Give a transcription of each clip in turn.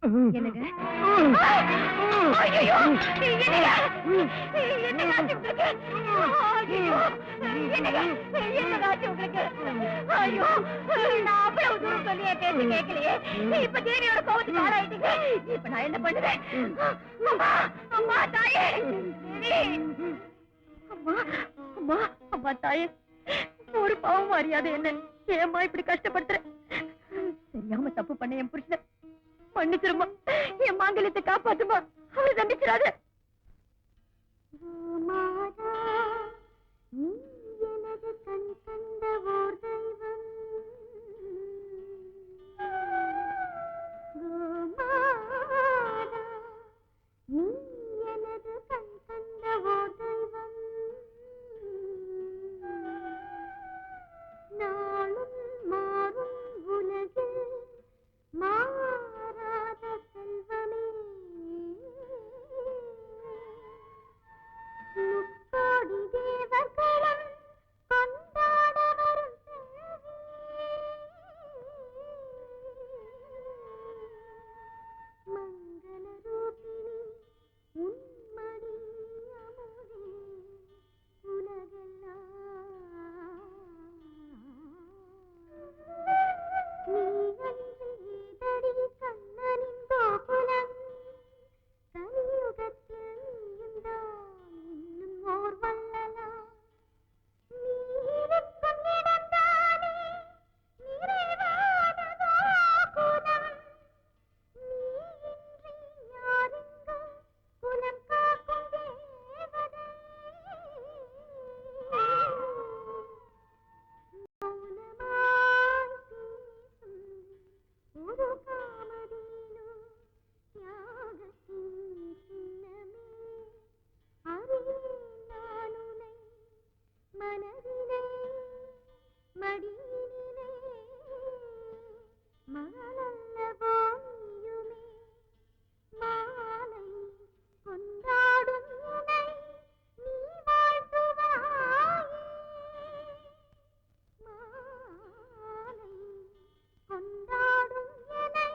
என்னங்க ஐயோ நான் அவ்வளவு தூரம் சொல்லியே பேசி கேட்கலையே இப்ப தேவியோட கோவத்துக்கு ஆளாயிட்டீங்க இப்ப நான் என்ன பண்ணுவேன் அம்மா அம்மா தாயே அம்மா அம்மா அம்மா தாயே ஒரு பாவம் அறியாத என்ன ஏம்மா இப்படி கஷ்டப்படுத்துற தெரியாம தப்பு பண்ண என் புருஷனை மன்னிச்சிருமா என் மாங்கல்யத்தை காப்பாத்துமா அவரை தண்டிச்சிடாத நீ எனது கண் கண்ட ஓர் தெய்வம் நீ எனது கண் கண்ட ஓர் தெய்வம் நாளும் மாறும் உலகில் மாறாத செல்வமே முக்கோடி தேவர்களும் கொண்டாட வரும் மங்கள ரூபிணி உன்மடி அமுதே உலகெல்லாம் நீ அன்றி கண்ணனின் கோகுலம் கலியுகத்தில் நீயும் தான் இன்னும் ஓர் வல்லலாம் நீ இருக்கும் இடம்தானே நிறைவான கோகுலம் நீ இன்றி யாருங்க குலம் காக்கும் தேவதை மௌனமாய் பேசும் ஒரு காமதேனு தியாகத்தின் சின்னமே அறியேன் நான் உனை மனதிலே மடியினிலே மகளல்லவோ நீயுமே மாலை கொண்டாடும் உனை நீ வாழ்த்துவாயே மாலை கொண்டாடும் என்னை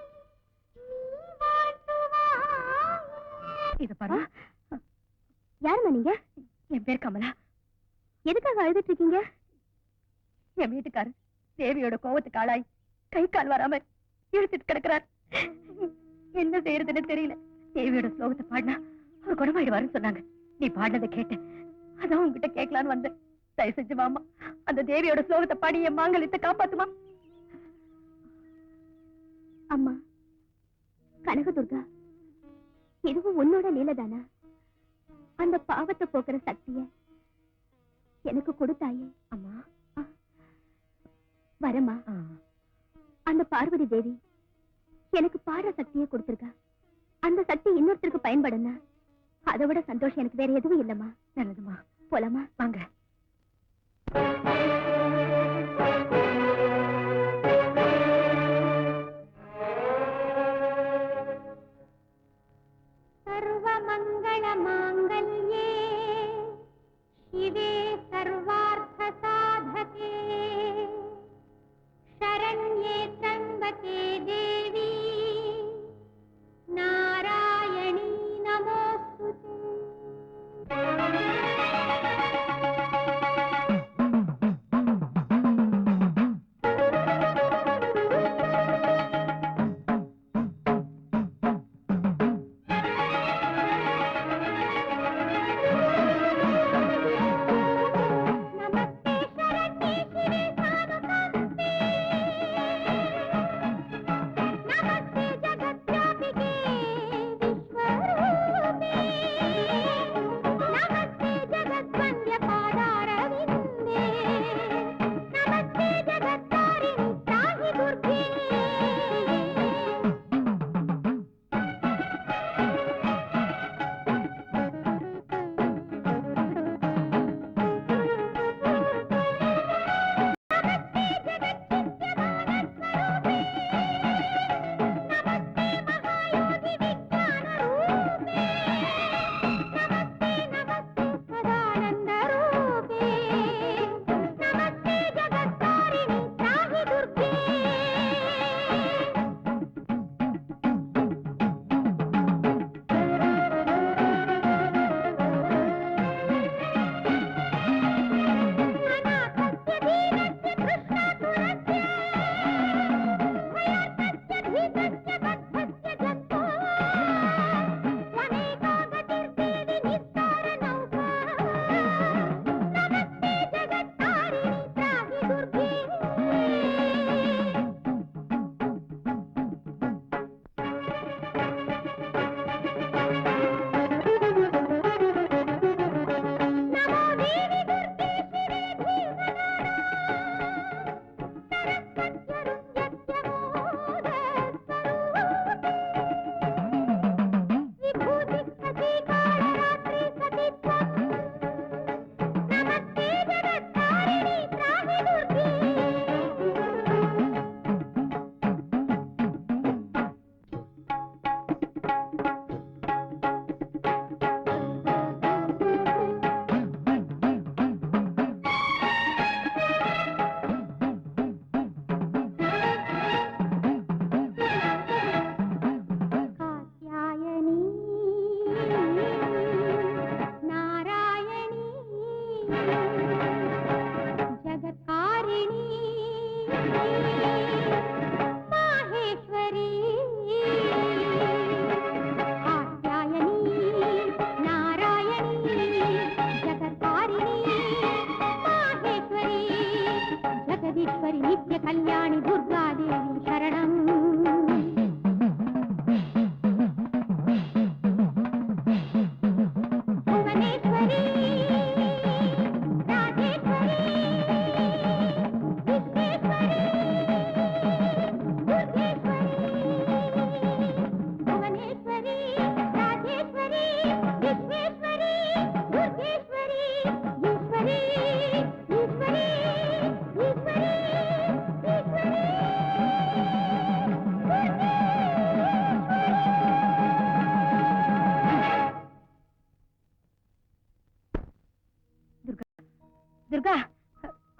நீ வாழ்த்துவாயே இத பாரு யாருமா நீங்க என் பேர் கமலா எதுக்காக அழுதுட்டு இருக்கீங்க என் வீட்டுக்காரர் தேவியோட கோவத்துக்கு ஆளாய் கை கால் வராம இழுத்துட்டு கிடக்குறார் என்ன செய்யறதுன்னு தெரியல தேவியோட ஸ்லோகத்தை பாடினா அவர் குணமாயிடுவாருன்னு சொன்னாங்க நீ பாடினதை கேட்டேன் அதான் உங்ககிட்ட கேட்கலான்னு வந்தேன் தயவு செஞ்சு மாமா அந்த தேவியோட ஸ்லோகத்தை பாடி என் மாங்கல்யத்தை காப்பாத்துமா அம்மா கனகதுர்கா இதுவும் உன்னோட லீலதானா அந்த பாவத்தை போக்குற சக்திய எனக்கு கொடுத்தாயே அம்மா வரமா அந்த பார்வதி தேவி எனக்கு பாடுற சக்தியை கொடுத்திருக்கா அந்த சக்தி இன்னொருத்தருக்கு பயன்படுனா அதை விட சந்தோஷம் எனக்கு வேற எதுவும் இல்லம்மா நல்லதுமா போலாமா வாங்க सर्वमंगल मांगल्ये शिवे सर्वार्थ साधके शरण्ये त्र्यंबके देवी नारायणी नमोस्तुते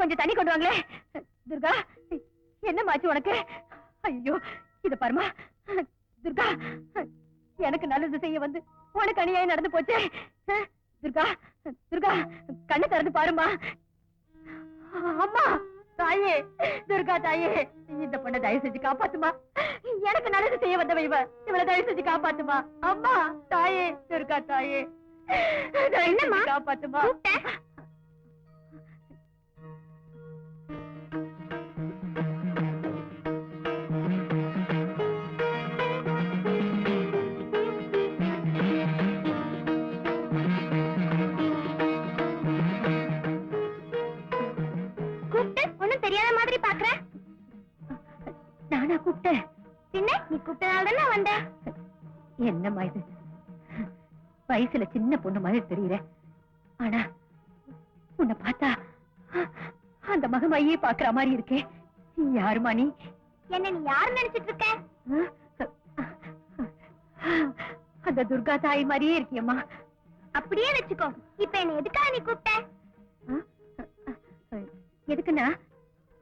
கொஞ்சம் தண்ணி கொண்டு வாங்களே. துர்கா, என்னமாச்சு உனக்கு? ஐயோ, இத பாருமா துர்கா, எனக்கு நல்லது செய்ய வந்து உனக்கு அநியாயம் நடந்து போச்சு. துர்கா, துர்கா, கண்ணை திறந்து பாருமா. அம்மா, தாயே, துர்கா தாயே, இந்த பொண்ணை தயவு செஞ்சு காப்பாத்துமா. எனக்கு நல்லது செய்ய வந்தவ இவளை தயவு செஞ்சு காப்பாத்துமா. அம்மா, தாயே, துர்கா தாயே, என்னம்மா காப்பாத்துமா. தெரியாத மாதிரி பாக்குற. நானா கூப்பிட்டேன்? பின்ன நீ கூப்பிட்டதால வந்த. என்னம்மா இது, வயசுல சின்ன பொண்ணு மாதிரி தெரியுற, ஆனா உன்னை பார்த்தா அந்த மகமாயே பாக்குற மாதிரி இருக்கே. யாருமா நீ? என்ன நீ யாரு நினைச்சிட்டு இருக்க? அந்த துர்கா தாய் மாதிரியே இருக்கியம்மா. அப்படியே வச்சுக்கோ. இப்ப என்ன எதுக்காக நீ கூப்பிட்ட? எதுக்குன்னா,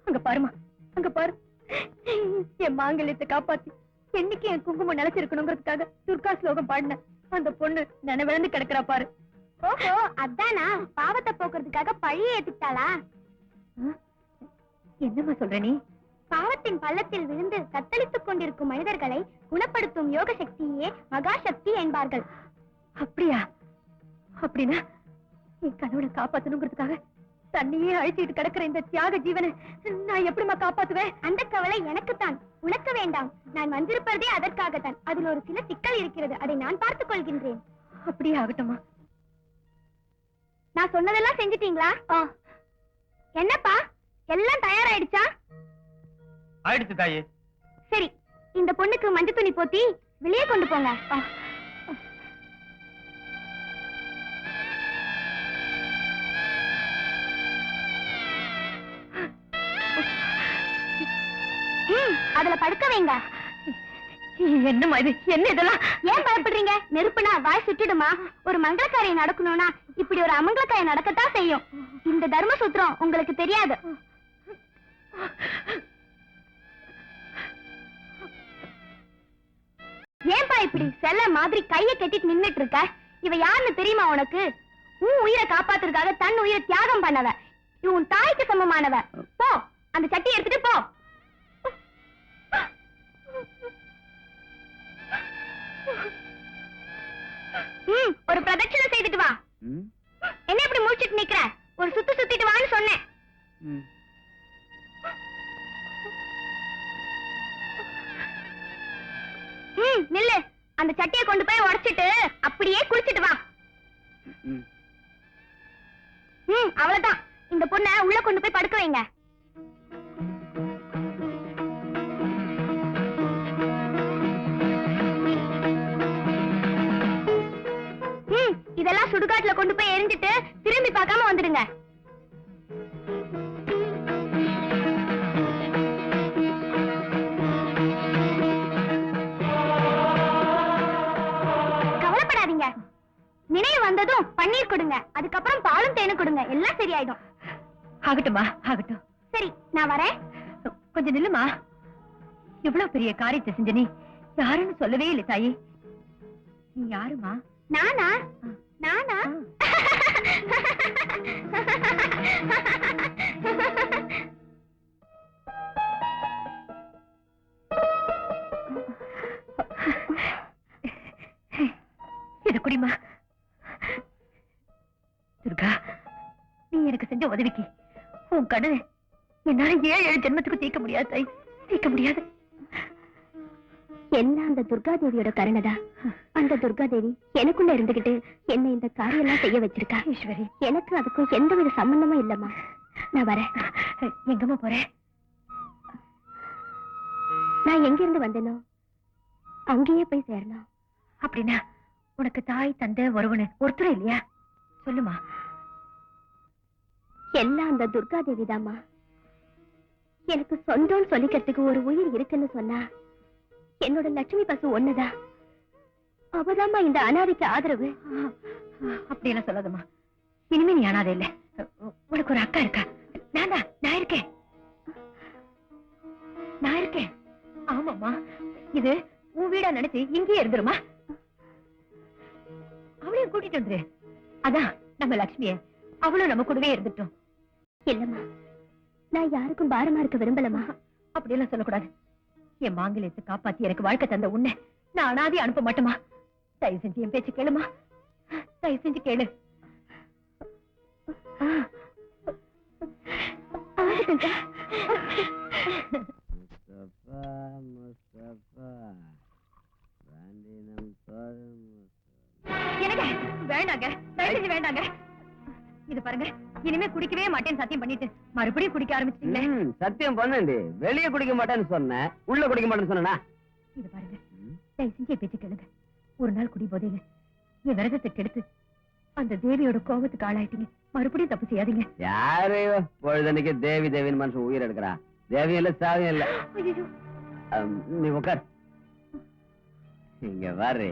அங்க பாருமா, அங்க பாரு, என் மாங்கல்யத்தை காப்பாத்தி என்னைக்கு என் குங்குமம் நினைச்சிருக்கணுங்கிறதுக்காக துர்கா ஸ்லோகம் பாடின அந்த பொண்ணு நினைவிழந்து கிடக்குறா பாரு. ஓஹோ, அதானா பாவத்தை போக்குறதுக்காக பழிய ஏத்துட்டாளா? என்னம்மா சொல்ற நீ? பாவத்தின் பள்ளத்தில் விழுந்து தத்தளித்துக் கொண்டிருக்கும் மனிதர்களை குணப்படுத்தும் யோக சக்தியே மகாசக்தி என்பார்கள். அப்படியா? அப்படின்னா என் கணவனை காப்பாத்தணுங்கிறதுக்காக தண்ணியே அழிச்சிட்டு கிடக்கிற இந்த தியாக ஜீவனை நான் எப்படிமா காப்பாத்துவேன்? அந்த கவலை எனக்குத்தான், உனக்கு வேண்டாம். நான் வந்திருப்பதே அதற்காகத்தான். அதில் ஒரு சில சிக்கல் இருக்கிறது, அதை நான் பார்த்துக் கொள்கின்றேன். அப்படியே ஆகட்டுமா. நான் சொன்னதெல்லாம் செஞ்சிட்டீங்களா? என்னப்பா, எல்லாம் தயாராயிடுச்சா? ஆயிடுச்சு தாயே. சரி, இந்த பொண்ணுக்கு மஞ்சள் துணி போத்தி வெளியே கொண்டு போங்க. அதுல படுக்க வைங்க. என்னமா இது, என்ன இதெல்லாம்? ஏன் பயப்படுறீங்க? நெருப்புனா வாய் சுட்டிடுமா? ஒரு மங்களக்காரியம் நடக்கணும்னா இப்படி ஒரு அமங்கலக்காரியம் நடக்கத்தான் செய்யும். இந்த தர்ம சூத்திரம் உங்களுக்கு தெரியாது. ஏன்பா இப்படி செல்ல மாதிரி கைய கட்டிட்டு நின்னுட்டு இருக்க? இவ யாருன்னு தெரியுமா உனக்கு? உன் உயிரை காப்பாத்துறதுக்காக தன் உயிரை தியாகம் பண்ணவ. இவன் தாய்க்கு சமமானவ. போ, அந்த சட்டியை எடுத்துட்டு போ. ஒரு பிரதட்சணை செய்துட்டு வா. என்ன இப்படி முடிச்சிட்டு நிக்கிற? ஒரு சுத்து சுத்திட்டு வான்னு சொன்னேன். நில்லு. அந்த சட்டியை கொண்டு போய் உடைச்சிட்டு அப்படியே குளிச்சிட்டு வா. அவ்வளவுதான். இந்த பொண்ணை உள்ள கொண்டு போய் படுக்க வைங்க. இதெல்லாம் சுடுகாட்டுல கொண்டு போய் எரிஞ்சிட்டு திரும்பி பார்க்காம வந்துடுங்க. கவலைப்படாதீங்க. நினைவு வந்ததும் பன்னீர் கொடுங்க, அதுக்கப்புறம் பாலும் தேனும் கொடுங்க, எல்லாம் சரியாயிடும். ஆகட்டுமா, ஆகட்டும். சரி, நான் வரேன். கொஞ்சம் நில்லுமா. இவ்வளவு பெரிய காரியத்தை செஞ்ச நீ யாருன்னு சொல்லவே இல்லை தாயே. நீ யாருமா? நானா? நானா? இது குடிமா. துர்கா, நீ எனக்கு செஞ்ச உதவிக்கு உன் கடனை என்னால 7 ஜென்மத்துக்கு தீர்க்க முடியாது தாய், தீர்க்க முடியாது. எல்லாம் அந்த துர்கா தேவியோட கருணைதா. அந்த துர்கா தேவி எனக்குள்ள இருந்துகிட்டு என்ன இந்த காரியம் எல்லாம் செய்ய வச்சிருக்கா. ஈஸ்வரி, எனக்கு அதுக்கும் எந்தவித சம்பந்தமும் இல்லம்மா. நான் வரேன். எங்கம்மா போறேன்? நான் எங்க இருந்து வந்தேனோ அங்கேயே போய் சேரணும். அப்படின்னா உனக்கு தாய் தந்தை ஒருவனு ஒருத்தர் இல்லையா? சொல்லுமா. எல்லாம் அந்த துர்கா தேவி தாமா. எனக்கு சொந்தம் சொல்லிக்கிறதுக்கு ஒரு உயிர் இருக்குன்னு சொன்னா என்னோட லட்சுமி பசு ஒண்ணுதான். அவதாமா இந்த அனாதைக்கு ஆதரவு. அப்படியெல்லாம் சொல்லாதம்மா. இனிமே நீ அனாதை இல்ல. உனக்கு ஒரு அக்கா இருக்கா, நான் இருக்கேன். நான் இருக்கேன். ஆமாமா, இது உன் வீடா நினைச்சு இங்கேயே இருந்துருமா? அவளையும் கூட்டிட்டு வந்துரு. அதான் நம்ம லட்சுமிய, அவளும் நம்ம கூடவே இருந்துட்டோம். இல்லம்மா, நான் யாருக்கும் பாரமா இருக்க விரும்பலமா. அப்படியெல்லாம் சொல்லக்கூடாது. என் மாங்கல்யத்தை காப்பாத்தி எனக்கு வாழ்க்கை தந்த உன்னை நான் அனாதி அனுப்ப மாட்டேமா. தயவு செஞ்சு என் பேச்சு கேளுமா, தயவு செஞ்சு கேளு. எனக்கு வேண்டாங்க, தயவு செஞ்சு வேண்டாங்க. இது பாருங்க, இனிமே குடிக்கவே மாட்டேன்னு சத்தியம் பண்ணிட்டு மறுபடியும் குடிக்க ஆரம்பிச்சிட்டீங்களே. சத்தியம் பண்ணு. வெளியே குடிக்க மாட்டேன்னு சொன்னேன், உள்ள குடிக்க மாட்டேன்னு சொன்னா. இது பாருங்க, தயவு செஞ்சு என் பேச்சு கேளுங்க. ஒரு நாள் குடி போதையில என் விரதத்தை கெடுத்து அந்த தேவியோட கோபத்துக்கு ஆளாயிட்டீங்க. மறுபடியும் தப்பு செய்யாதீங்க. யாரு பொழுதன்னைக்கு தேவி தேவின்னு மனுஷன் உயிர் எடுக்கிறா? தேவியும் இல்ல, சாவியும் இல்ல. ஐயோ, நீ உட்கார். இங்க பாரு,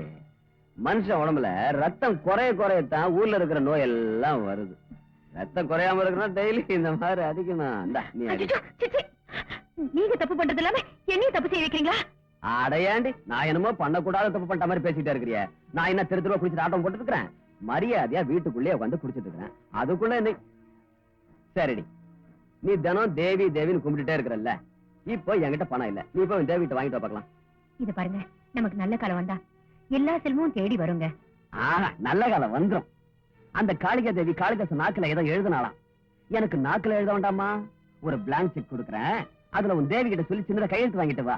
மனுஷன் உடம்புல ரத்தம் குறையத்தான் ஊர்ல இருக்கிற நோய் எல்லாம் வருது. ரத்தம் குறையாம இருக்கணும், டெய்லி இந்த மாதிரி அடிக்கணும். நீ ஐயோ, சிச்சி, நீங்க தப்பு பண்றது இல்லாம என்னையும் தப்பு செய்ய வைக்கிறீங்களா? அடையாண்டி, நான் என்னமோ பண்ணக்கூடாத தப்பு பண்ணிட்ட மாதிரி பேசிட்டே இருக்கிறிய. நான் என்ன தெரு தெருவா குடிச்சிட்டு ஆட்டம் போட்டு இருக்கிறேன்? மரியாதையா வீட்டுக்குள்ளேயே உட்காந்து குடிச்சிட்டு இருக்கிறேன். அதுக்குள்ள என்ன? சரிடி, நீ தினம் தேவி தேவின்னு கும்பிட்டுட்டே இருக்கிறல்ல, இப்போ என்கிட்ட பணம் இல்ல, நீ இப்போ தேவிட்ட வாங்கிட்டு பார்க்கலாம். இது பாருங்க, நமக்கு நல்ல காலம் வந்தா எல்லா செல்வமும் தேடி வருங்க. நல்ல காலம் வந்துரும். அந்த காளிகா தேவி காளிதாசன் நாக்குல ஏதோ எழுதினாலாம். எனக்கு நாக்குல எழுத வேண்டாமா? ஒரு பிளாங்க் செக் கொடுக்குறேன், அதுல உன் தேவி கிட்ட சொல்லி சின்னதா கையெழுத்து வாங்கிட்டு வா.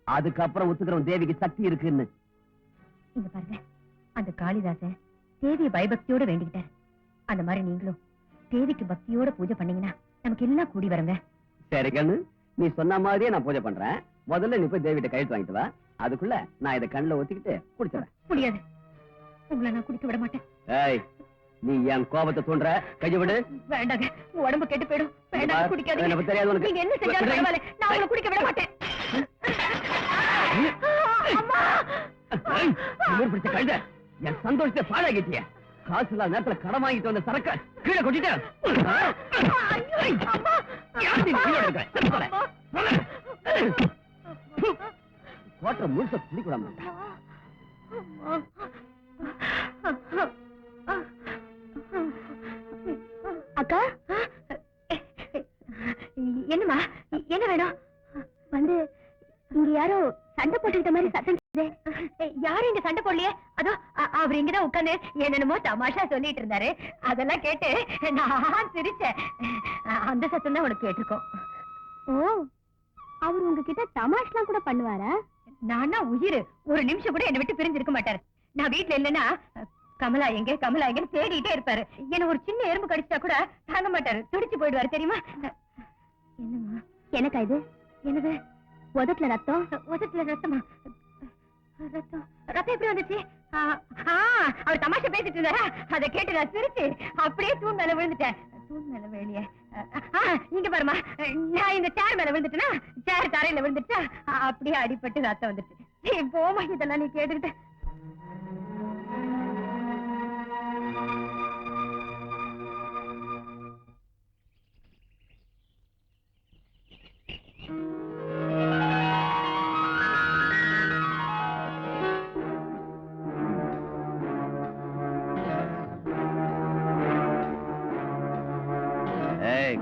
அதுக்கப்புறம் ஒத்துக்கிறோம் தேவிக்கு சக்தி இருக்குன்னு. இங்க பாருங்க, அந்த காளிதாசன் தேவிய பயபக்தியோட வேண்டிக்கிட்டார். அந்த மாதிரி நீங்களும் தேவிக்கு பக்தியோட பூஜை பண்ணீங்கன்னா நமக்கு எல்லாம் கூடி வருங்க. சரி கண்ணு, நீ சொன்ன மாதிரியே நான் பூஜை பண்றேன். முதல்ல நீ போய் தேவிட்ட கையெழுத்து வாங்கிட்டு வா. அதுக்குள்ள நான் இதை கண்ணுல ஒத்திக்கிட்டு குடிச்சிடறேன். முடியாது, உங்களை நான் குடிக்க விட மாட்டேன். ஏய், நீ என் கோபத்தை தூண்டுற, கைய விடு. வேண்டாங்க, உடம்பு கெட்டு போயிடும். வேண்டாம், குடிக்காதீங்க. எனக்கு தெரியாது உனக்கு. நீங்க என்ன செஞ்சாலும் பரவாயில்லை, நான் உங்களை குடிக்க விட மாட்டேன். பிடிச்ச கழுத, என் சந்தோஷத்தை பாழாக்கிட்டிய. காசு இல்லாத நேரத்துல கடன் வாங்கிட்டு வந்த சரக்க கீழே கொட்டிட்டேன். கோட்டை முழுச குடிக்கூடாம. அக்கா, என்னம்மா, என்ன வேணும்? வந்து இங்க யாரோ சண்டை போட்டுக்கிட்ட மாதிரி சத்தம் கேக்குதே. யாரும் இங்க சண்டை போடலையே. அதோ அவர் இங்கதான் உட்காந்து என்னென்னமோ தமாஷா சொல்லிட்டு இருந்தாரு. அதெல்லாம் கேட்டு நான் சிரிச்சேன். அந்த சத்தம் தான் உனக்கு கேட்டிருக்கோம். ஓ, அவர் உங்ககிட்ட தமாஷ்லாம் கூட பண்ணுவாரா? நானா உயிர், ஒரு நிமிஷம் கூட என்னை விட்டு பிரிஞ்சிருக்க மாட்டாரு. நான் வீட்டுல இல்லைன்னா கமலா எங்க கமலா எங்கன்னு தேடிட்டே இருப்பாரு. என்ன ஒரு சின்ன எறும்பு கடிச்சா கூட தாங்க மாட்டாரு, துடிச்சு போயிடுவாரு தெரியுமா? என்னம்மா, எனக்கா இது? என்னது? உதட்டுல ரத்தம்? உதட்டுல ரத்தமா? ரத்தம் ரத்தம் எப்படி வந்துச்சு? அவர் தமாஷா பேசிட்டு இருந்தாரா, அதை கேட்டு நான் சிரிச்சு அப்படியே தூண் மேல விழுந்துட்டேன். தூண் மேல வெளியே இங்க பாருமா, நான் இந்த சேர் மேல விழுந்துட்டேன்னா சேர் தரையில விழுந்துட்டா அப்படியே அடிபட்டு ரத்தம் வந்துட்டு. போமா, இதெல்லாம் நீ கேட்டுக்கிட்ட.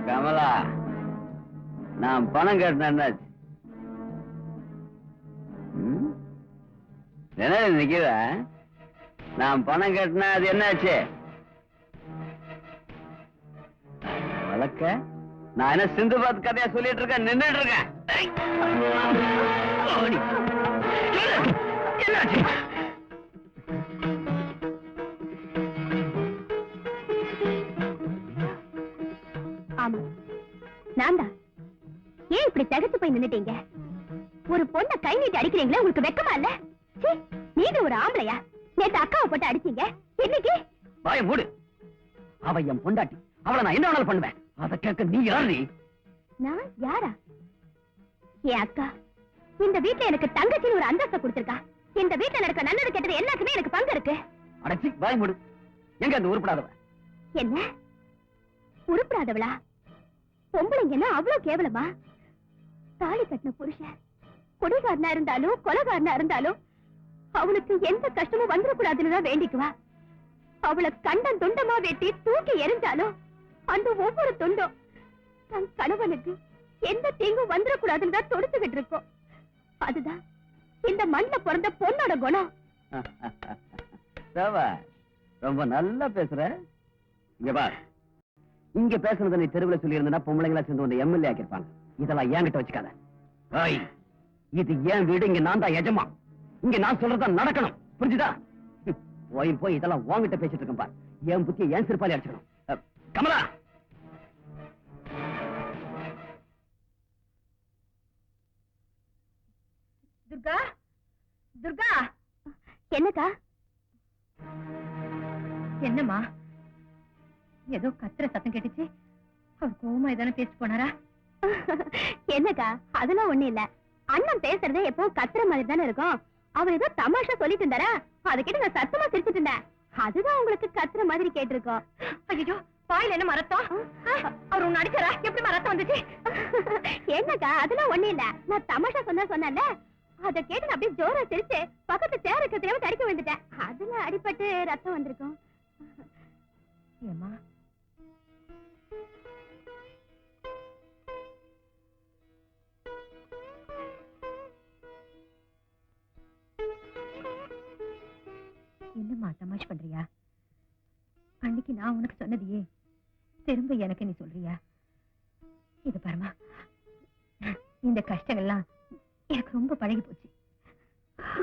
கமலா, நான் பணம் கேட்டேன். என்ன நிக்கிற? நான் பணம் கேட்டேன், அது என்னாச்சு? வழக்க நான் என்ன சிந்து பாத் கதையா சொல்லிட்டு இருக்கேன், நின்றுட்டு இருக்கேன். என்னாச்சு? ஆமா, நான் தான். ஏன் இப்படி தகத்து போய் நின்னுட்டீங்க? ஒரு பொண்ணை கை நீட்டி அடிக்கிறீங்களா? உங்களுக்கு வெக்கமா இல்ல? நீங்க ஒரு ஆம்பளையா? நேத்து அக்காவை போட்டு அடிச்சீங்க, இன்னைக்கு? வாய மூடு. அவ என் பொண்டாட்டி, அவளை நான் என்ன வேணாலும் பண்ணுவேன். அதை கேட்க நீ யாரு? நான் யாரா? என் அக்கா இந்த வீட்டுல எனக்கு தங்கச்சின்னு ஒரு அந்தஸ்தை கொடுத்திருக்கா. இந்த வீட்டுல நடக்க நல்லது கெட்டது எல்லாத்துக்குமே எனக்கு பங்கு இருக்கு. அடச்சி வாய மூடு. எங்க அந்த உருப்படாதவ? என்ன உருப்படாதவளா? பொம்பளைங்கன்னா அவ்வளவு கேவலமா? தாலி கட்டின புருஷன் குடிகாரனா இருந்தாலும் கொலைகாரனா இருந்தாலும் அவளுக்கு எந்த கஷ்டமும் வந்துடக்கூடாதுன்னு தான் வேண்டிக்குவா. அவளை கண்டம் துண்டமா வெட்டி தூக்கி எரிஞ்சாலும் அந்த ஒவ்வொரு துண்டும் தன் கணவனுக்கு எந்த தீங்கும் வந்துடக்கூடாதுன்னு தான் தொடுத்துக்கிட்டு இருக்கோம். அதுதான் இந்த மண்ணில பிறந்த பொண்ணோட குணம். ரொம்ப நல்லா பேசுற. இங்க பார், இங்க பேசுறத நீ தெருவில் சொல்லி இருந்தா பொம்பளைங்களா சேர்ந்து வந்து எம்எல்ஏ ஆக்கிருப்பாங்க. இதெல்லாம் என்கிட்ட வச்சுக்காத. இது ஏன் வீடு, இங்க நான் தான் எஜமா. இங்க நான் சொல்றதா நடக்கணும், புரிஞ்சுதா? போய் இதெல்லாம் வாங்கிட்ட பேசிட்டு இருக்கேன் பார். என் புத்திய ஏன் சிறுபாலி அடிச்சுக்கணும். கமலா, துர்கா, துர்கா. என்னக்கா? என்னம்மா, ஏதோ கத்துற சத்தம் கேட்டுச்சு. அவர் கோவமா ஏதானே பேசிட்டு போனாரா? என்னக்கா, அதெல்லாம் ஒண்ணு இல்ல. அண்ணன் பேசுறதே எப்போ கத்துற மாதிரி தானே இருக்கும். அவர் ஏதோ தமாஷா சொல்லிட்டு இருந்தாரா, அதை கேட்டு நான் சத்தமா சிரிச்சிட்டு இருந்தேன். அதுதான் உங்களுக்கு கத்துற மாதிரி கேட்டிருக்கோம். ஐயோ, பாயில என்ன மரத்தம்? அவர் உன்னை அடிச்சாரா? எப்படி மரத்தம் வந்துச்சு? என்னக்கா, அதெல்லாம் ஒண்ணு இல்ல. நான் தமாஷா சொன்னேன்ல, அதை கேட்டு நான் அப்படியே ஜோரா சிரிச்சு பக்கத்து சேர கத்திரவ அடிக்க வந்துட்டேன். அதுல அடிபட்டு ரத்தம் வந்திருக்கும். ஏமா, என்னம்மா தமாஷ் பண்றியா? அன்னைக்கு நான் உனக்கு சொன்னதையே திரும்ப எனக்கு நீ சொல்றியா? இது பாருமா, இந்த கஷ்டங்கள்லாம் எனக்கு ரொம்ப பழகி போச்சு.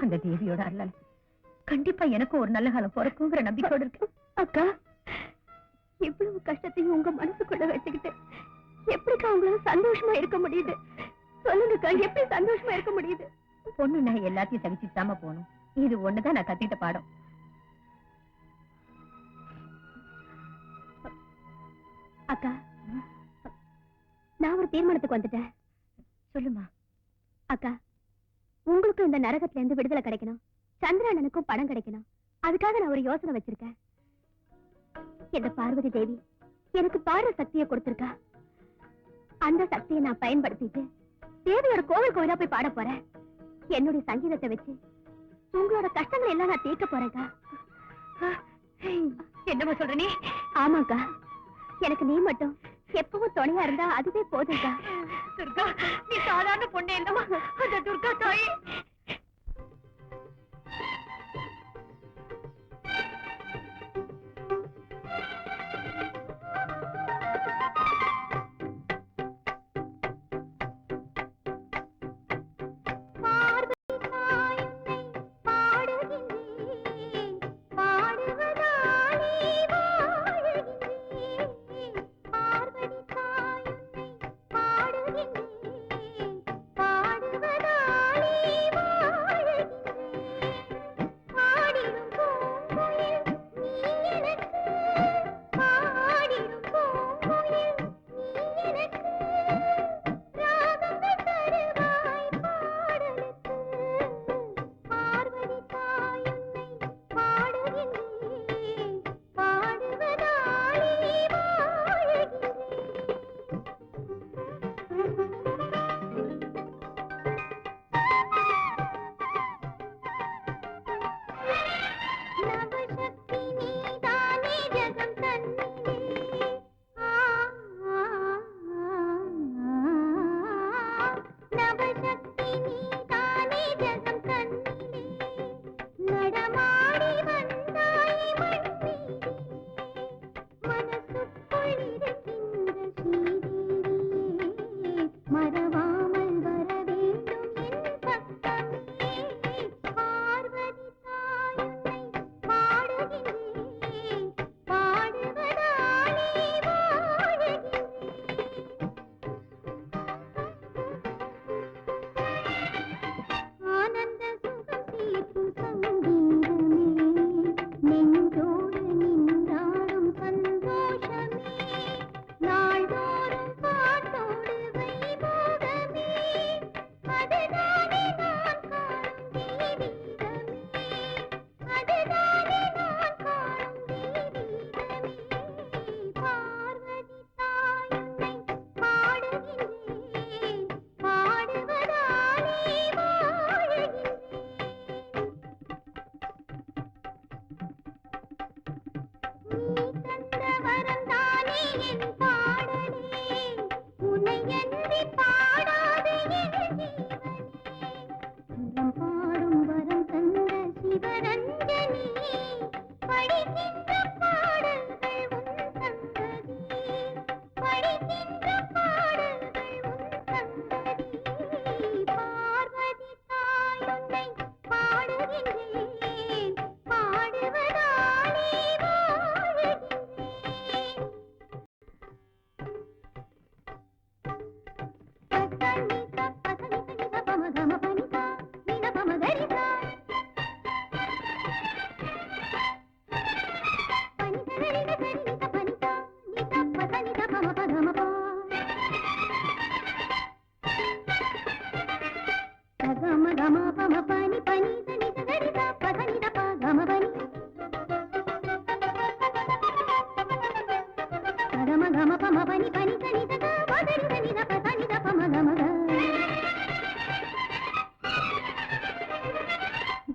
அந்த தேவியோட அருளால கண்டிப்பா எனக்கும் ஒரு நல்ல காலம் பிறக்குங்கிற நம்பிக்கையோட இருக்கு. அக்கா, இவ்வளவு கஷ்டத்தையும் உங்க மனசுக்குள்ள வச்சுக்கிட்டு எப்படிக்கா உங்களால சந்தோஷமா இருக்க முடியுது? சொல்லுங்கக்கா, எப்படி சந்தோஷமா இருக்க முடியுது? பொண்ணு நான் எல்லாத்தையும் சகிச்சுட்டு தாம போகணும். இது ஒண்ணுதான் நான் கத்திட்ட பாடம். அக்கா, நான் ஒரு தீர்மானத்துக்கு வந்துட்டேன். சொல்லுமா. அக்கா, உங்களுக்கும் இந்த நரகத்துல இருந்து விடுதலை கிடைக்கணும், சந்திரனுக்கும் பணம் கிடைக்கணும். அதுக்காக நான் ஒரு யோசனை வச்சிருக்கேன். இந்த பார்வதி தேவி எனக்கு பாடுற சக்தியை கொடுத்திருக்கா. அந்த சக்தியை நான் பயன்படுத்திட்டு தேவியோட கோவில் கோவிலா போய் பாட போறேன். என்னுடைய சங்கீதத்தை வச்சு உங்களோட கஷ்டங்களை எல்லாம் நான் தீர்க்க போறேன்க்கா. என்னமா சொல்ற நீ? ஆமாக்கா, எனக்கு நீ மட்டும் எப்பவும் துணையா இருந்தா அதுவே போதும்க்கா. துர்கா, நீ சாதாரண பொண்ணு இல்லவா? அந்த துர்கா தாய் பாடுவதாலே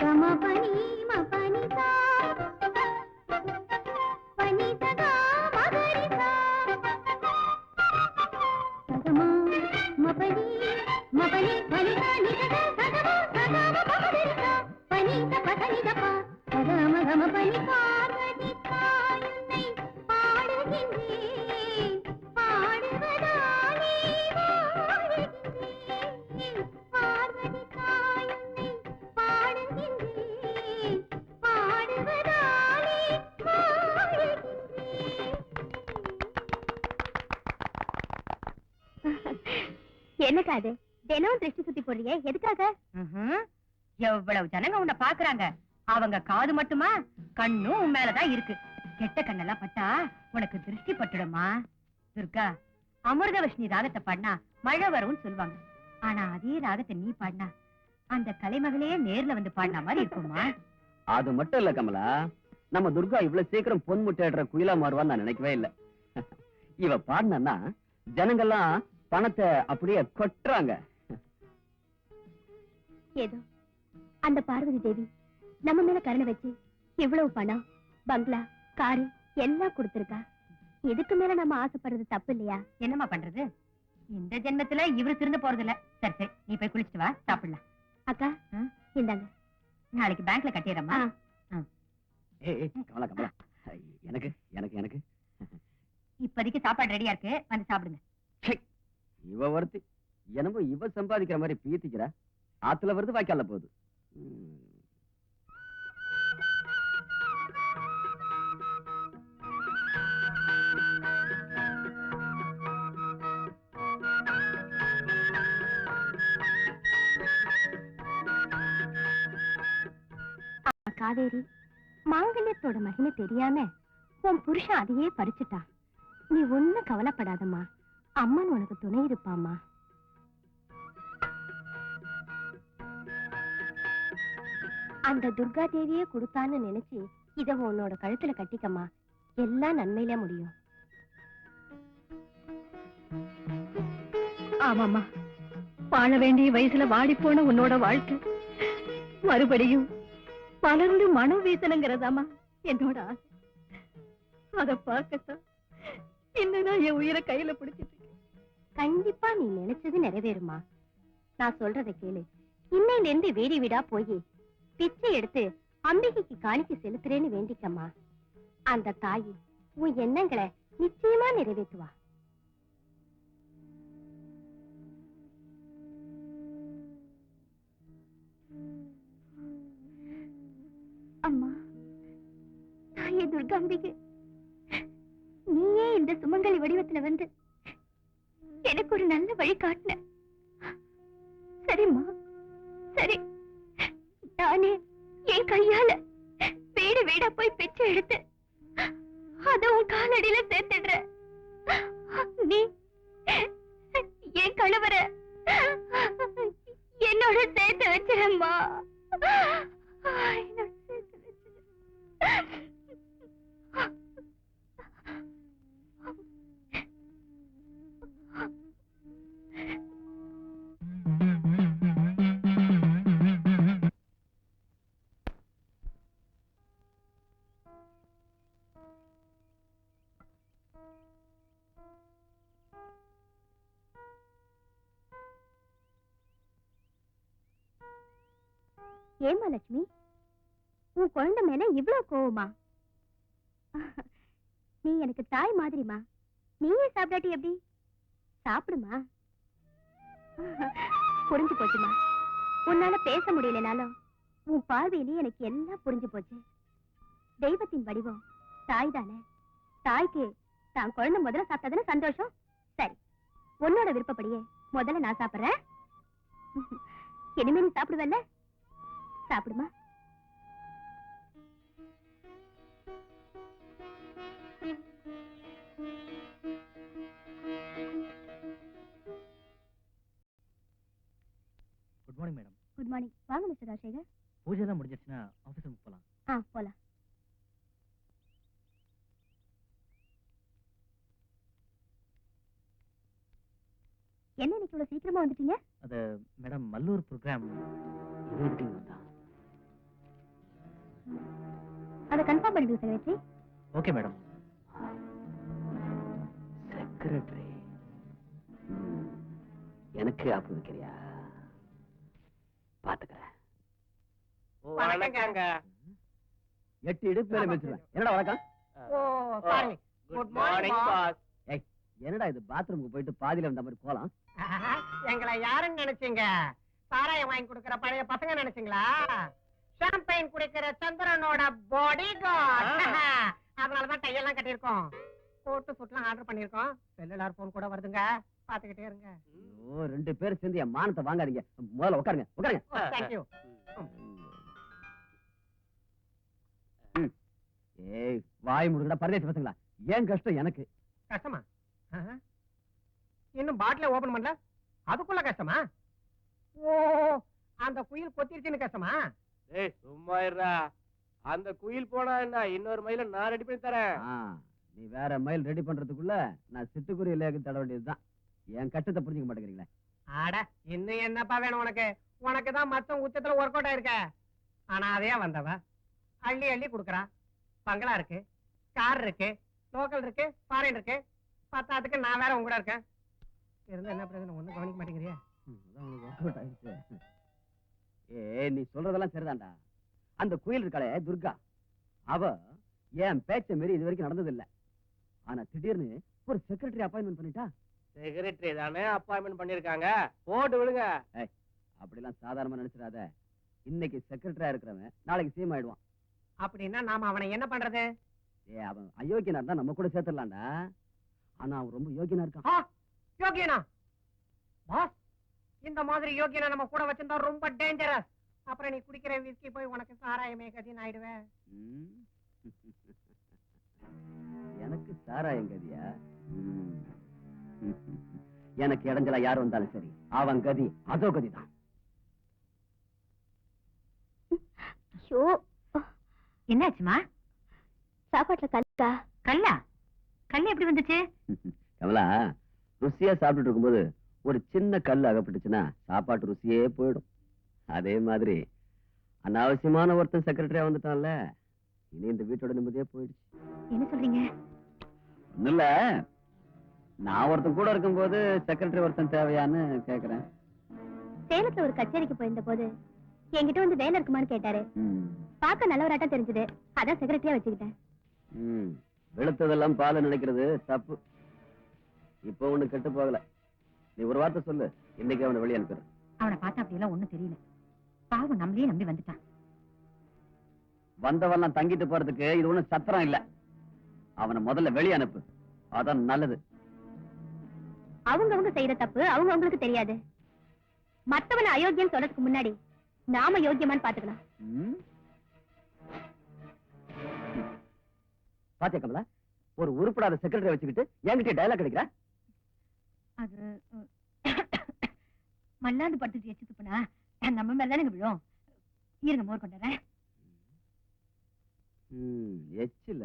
గమ పని మ పని సా పని సగా మగరి సా సగమ మ పని పని పని సగమ సగమ మగరి సా పని స పని దప సగమ గమ పని పార్వతి தாயுன்னை பாடுகின்றேன் பாடுவதாலே வாழுகின்றேன் பார்வதி தாயுன்னை பாடுகின்றேன் பாடுவதாலே வாழுகின்றேன். என்னக்கா அது தினம் திருஷ்டி சுத்தி போடுறியே எதுக்காக? எவ்வளவு ஜனங்க உன்னை பாக்குறாங்க. அவங்க காது மட்டுமா, கண்ணும் உன் மேலதான் இருக்கு. கெட்ட கண்ணெல்லாம் பட்டா உனக்கு திருஷ்டி பட்டுடுமா. துர்கா, அமிர்தவர்ஷினி ராகத்தை பாடினா மழை வரும்னு சொல்லுவாங்க. ஆனா அதே ராகத்தை நீ பாடினா அந்த கலைமகளே நேர்ல வந்து பாடின மாதிரி இருக்குமா. அது மட்டும் இல்ல கமலா, நம்ம துர்கா இவ்வளவு சீக்கிரம் பொன் முட்டையிடுற குயிலா மாறுவான்னு நான் நினைக்கவே இல்ல. இவ பாடினா ஜனங்கள்லாம் பணத்தை அப்படியே கொட்டுறாங்க. ஏதோ அந்த பார்வதி தேவி நம்ம மேல கருணை வச்சு இவ்வளவு பணம், பங்களா, காரு எல்லாம் கொடுத்திருக்கா. இதுக்கு மேல நம்ம ஆசைப்படுறது தப்பு இல்லையா? என்னம்மா பண்றது, இந்த ஜென்மத்துல இவரு திருந்து போறது இல்ல. சரி சரி, நீ போய் குளிச்சுட்டு வா, சாப்பிடலாம். அக்கா இந்தாங்க. நாளைக்கு பேங்க்ல கட்டிடுறமா. கமலா கமலா, எனக்கு எனக்கு எனக்கு இப்போதைக்கு சாப்பாடு ரெடியா இருக்கு, வந்து சாப்பிடுங்க. இவ ஒருத்தி என்னமோ இவ சம்பாதிக்கிற மாதிரி பீத்திக்கிறா. ஆத்துல வருது வாய்க்கால போகுது. காவேரி, மாங்கல்யத்தோட மகிமை தெரியாம உன் புருஷன் அதையே பறிச்சுட்டா. நீ ஒண்ணும் கவலைப்படாதம்மா, அம்மன் உனக்கு துணை இருப்பாம்மா. அந்த துர்கா தேவியே கொடுத்தான்னு நினைச்சு இத உன்னோட கழுத்துல கட்டிக்கம்மா, எல்லாம் நன்மையில முடியும். ஆமாமா, வாழ வேண்டிய வயசுல வாடி போன உன்னோட வாழ்க்கை மறுபடியும் மலர்ந்து மனம் வீசணுங்கிறதாமா என்னோட ஆசை. அத பார்க்கத்தான் இன்னும் என் உயிரை கையில பிடிச்சிட்டு இருக்கேன். கண்டிப்பா நீ நினைச்சது நிறைவேறுமா. நான் சொல்றதை கேளு. இன்னையில இருந்து வீடு வீடா போய் பிச்சை எடுத்து அம்பிகைக்கு காணிக்கை செலுத்துறேன்னு வேண்டிக்கம்மா. அந்த தாயி உன் எண்ணங்களை நிச்சயமா நிறைவேற்றுவா. அம்மா, தாயே துர்காம்பிகை, நீயே இந்த சுமங்கலி வடிவத்துல வந்து எனக்கு ஒரு நல்ல வழி காட்டின. சரிம்மா, சரி. நானே என் கையால வீடு வீடா போய் பிச்சை எடுத்து அத உன் காலடியில சேர்த்துடுற. நீ என் கணவர என்னோட சேர்த்து வச்சிரம்மா. என்னோட சேர்த்து வச்சிரு. ஏமா லட்சுமி, உன் குழந்தை மேல இவ்வளவு கோவமா? நீ எனக்கு தாய் மாதிரிமா, நீயே சாப்பிடாட்டி எப்படி? சாப்பிடுமா. புரிஞ்சு போச்சுமா. உன்னால பேச முடியலனாலும் உன் பார்வையிலேயே எனக்கு எல்லாம் புரிஞ்சு போச்சு. தெய்வத்தின் வடிவம் தாய் தானே. தாய்க்கு தான் குழந்தை முதல்ல சாப்பிட்டதுன்னு சந்தோஷம். சரி, உன்னோட விருப்பப்படியே முதல்ல நான் சாப்பிடுறேன். இனிமே நீ சாப்பிடுவல்ல? சாப்பிடுமா. Good morning madam. Good morning. வாங்க மிஸ்டர் ராஜசேகர். பூஜை எல்லாம் முடிஞ்சிருச்சுன்னா ஆபீஸ் போலாம். போலாம். என்ன இன்னைக்கு இவ்வளவு சீக்கிரமா வந்துட்டீங்க? அது மேடம், மல்லூர் ப்ரோக்ராம் 20 வந்தா அதை கன்ஃபார்ம் பண்ணிடுங்க செக்ரட்டரி. Okay madam. செக்ரட்டரி எனக்கு ஆப்பு வைக்கிறியா? பாத்துக்கிறேன். வணக்கங்க. 8 இடுப்பு மேல வச்சிருவேன். என்னடா வணக்கம்? ஓ சாரி. Good morning boss. ஏய், என்னடா இது பாத்ரூமுக்கு போயிட்டு பாதியில இருந்த மாதிரி போலாம்? எங்களை யாருன்னு நினைச்சீங்க? சாராயம் வாங்கி கொடுக்கிற பழைய பசங்க நினைச்சீங்களா? ஷாம்பைன் குடிக்கிற சந்திரனோட பாடி கார்டு. அதனாலதான் கையெல்லாம் கட்டியிருக்கோம். போட்டு சுட்டுலாம் ஆர்டர் பண்ணிருக்கோம். செல்லுலார் போன் கூட வருதுங்க, பாத்துக்கிட்டே இருங்க. ஐயோ, 2 பேரும் சேர்ந்து என் மானத்தை வாங்காதீங்க. முதல்ல உட்காருங்க, உட்காருங்க. தேங்க்யூ. ஏய், வாய் முடுங்கடா பரதேசி பசங்களா. ஏன் கஷ்டம் எனக்கு? கஷ்டமா? இன்னும் பாட்டில ஓபன் பண்ணல, அதுக்குள்ள கஷ்டமா? ஓ, அந்த குயில் கொத்திருச்சுன்னு கஷ்டமா? ஏய் சும்மா இருடா. அந்த குயில் போனா என்ன, இன்னொரு மயில நான் ரெடி பண்ணி தரேன். ஆ, நீ வேற மயில் ரெடி பண்றதுக்குள்ள நான் சிட்டுக்குருவி லேக்கு தட வேண்டியதுதான். என் கஷ்டத்தை புரிஞ்சுக்க மாட்டேங்கிறீங்களே. ஆட, இன்னும் என்னப்பா வேணும் உனக்கு? உனக்கு தான் மச்சம் உச்சத்துல ஒர்க் அவுட் ஆயிருக்க. ஆனா அதே வந்தவ அள்ளி அள்ளி குடுக்கறா. பங்களா இருக்கு, கார் இருக்கு, லோக்கல் இருக்கு, ஃபாரின் இருக்கு. பத்தாதுக்கு நான் வேற உங்க கூட இருக்கேன். இருந்து என்ன பிரச்சனை ஒண்ணும் கவனிக்க மாட்டேங்கிறியா? அதான் உனக்கு work out ஆயிடுச்சு. ஏய், நீ சொல்றதெல்லாம் சரிதான்டா. அந்த குயில் இருக்காளே துர்கா, அவ என் பேச்ச மாரி இது வரைக்கும் நடந்தது இல்ல. ஆனா திடீர்னு ஒரு செக்ரட்டரி அப்பாயின்மெண்ட் பண்ணிட்டா. செக்ரட்டரி தானே அப்பாயின்மெண்ட் பண்ணிருக்காங்க, போட்டு விடுங்க. அப்படிலாம் சாதாரணமா நினைச்சிடாத. இன்னைக்கு செக்ரட்டரியா இருக்கிறவன் நாளைக்கு சிஎம் ஆயிடுவான். அப்படின்னா நாம அவனை என்ன பண்றது? அவன் அயோக்கியனா இருந்தா நம்ம கூட சேர்த்துடலாம்டா. ஆனா அவன் ரொம்ப யோகியனா இருக்கான். யோகியனா? பாஸ், இந்த மாதிரி யோகியனா நம்ம கூட வச்சிருந்தா ரொம்ப டேஞ்சரஸ். அப்புறம் நீ குடிக்கிற விஸ்கி போய் உனக்கு சாராயமே கதின்னு ஆயிடுவேன். ம். எனக்கு சாராயம் கதியா? எனக்கு இடைஞ்சலா யார் வந்தாலும் சரி, அவன் கதி அதோ கதிதான். ஐயோ, என்னாச்சுமா? சாப்பாட்டுல கல்லா? கல்லா? கல்லு எப்படி வந்துச்சு? கமலா, ருசியா சாப்பிட்டு இருக்கும்போது ஒரு சின்ன கல் அகப்பட்டுச்சுன்னா சாப்பாட்டு ருசியே போயிடும். அதே மாதிரி அனாவசியமான ஒருத்தன் செக்ரட்டரியா வந்துட்டான்ல, இனி இந்த வீட்டோட நிம்மதியே போயிடுச்சு. என்ன சொல்றீங்க? ஒண்ணும் இல்ல, நான் ஒருத்தன் கூட இருக்கும்போது செக்ரட்டரி ஒருத்தன் தேவையான்னு கேக்குறேன். சேலத்துல ஒரு கச்சேரிக்கு போயிருந்த போது என்கிட்ட வந்து வேலை இருக்குமான்னு கேட்டாரு. பார்க்க நல்லவராட்டம் தெரிஞ்சது, அதான் செக்ரட்டரியா வச்சுக்கிட்டேன். வெளுத்ததெல்லாம் பால நினைக்கிறது தப்பு. இப்போ ஒண்ணு கெட்டு போகல. நீ ஒரு வார்த்தை சொல்லு, இன்னைக்கு அவனை வெளியே அனுப்புறேன். அவனை பார்த்தா அப்படியெல்லாம் ஒண்ணும் தெரியல. பாவம் நம்மளே நம்பி வந்துட்டான். வந்தவெல்லாம் தங்கிட்டு போறதுக்கு இது ஒண்ணும் சத்திரம் இல்ல. அவனை முதல்ல வெளியே அனுப்பு, அதான் நல்லது. அவங்கவங்க செய்யற தப்பு அவங்கவங்களுக்கு தெரியாது. மத்தவனை அயோக்கியம் சொல்றதுக்கு முன்னாடி நாம யோக்கியமான்னு பாத்துக்கலாம். பாத்தியா கமலா, ஒரு உருப்படாத செக்ரட்டரி வச்சுக்கிட்டு என்கிட்ட டயலாக் கிடைக்கிற? அது மல்லாந்து படுத்துட்டு எச்சு துப்புனா நம்ம மேலதானுங்க விழும். இருங்க, மோர் கொண்டாறேன். எச்சில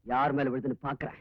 யார் மேல விழுதுன்னு பாக்குறேன்.